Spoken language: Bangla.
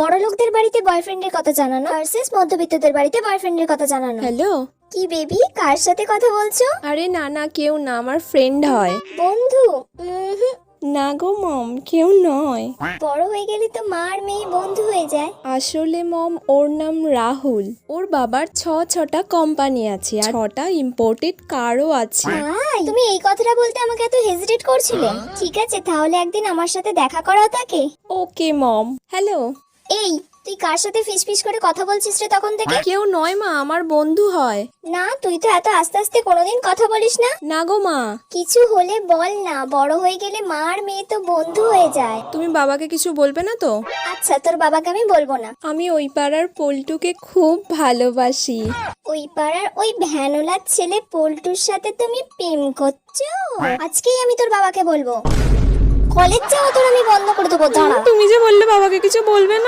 বড় লোকদের বাড়িতে বয়ফ্রেন্ডের কথা জানানো ভার্সেস মধ্যবিত্তদের বাড়িতে বয়ফ্রেন্ডের কথা জানানো। হ্যালো। কি বেবি, কার সাথে কথা বলছো? আরে না না, কেউ না, আমার ফ্রেন্ড হয়। বন্ধু? না গো মম, কেউ নয়। বড় হয়ে গেলে তো মা আর মেয়ে বন্ধু হয়ে যায়। আসলে মম, ওর নাম রাহুল। ওর বাবার ছটা কোম্পানি আছে আর 6টা ইম্পোর্টেড কারও আছে। তাই? তুমি এই কথাটা বলতে আমাকে এত হেজিটেট করছিলে? ঠিক আছে, তাহলে একদিন আমার সাথে দেখা করাও তাকে। ওকে মম। হ্যালো। এই, তুই কার সাথে ফিস করে কথা বলছিস রে তখন থেকে? কেউ নয় মা, আমার বন্ধু হয়। না, তুই তো এত আস্তে আস্তে কোনোদিন কথা বলিস না। না গো মা। কিছু হলে বল না, বড় হয়ে গেলে মা আর মেয়ে তো বন্ধু হয়ে যায়। তুমি বাবাকে কিছু বলবে না তো? আচ্ছা, তোর বাবাকে আমি বলবো না। আমি ওই পাড়ার পল্টুকে খুব ভালোবাসি। ওই পাড়ার ওই ভ্যানোলার ছেলে পল্টুর সাথে তুমি প্রেম করছো? আজকেই আমি তোর বাবাকে বলবো। কলেজ যাওয়া তোর আমি বন্ধ করে দেবো, দাঁড়া। তুমি যে বললে বাবাকে কিছু বলবে না।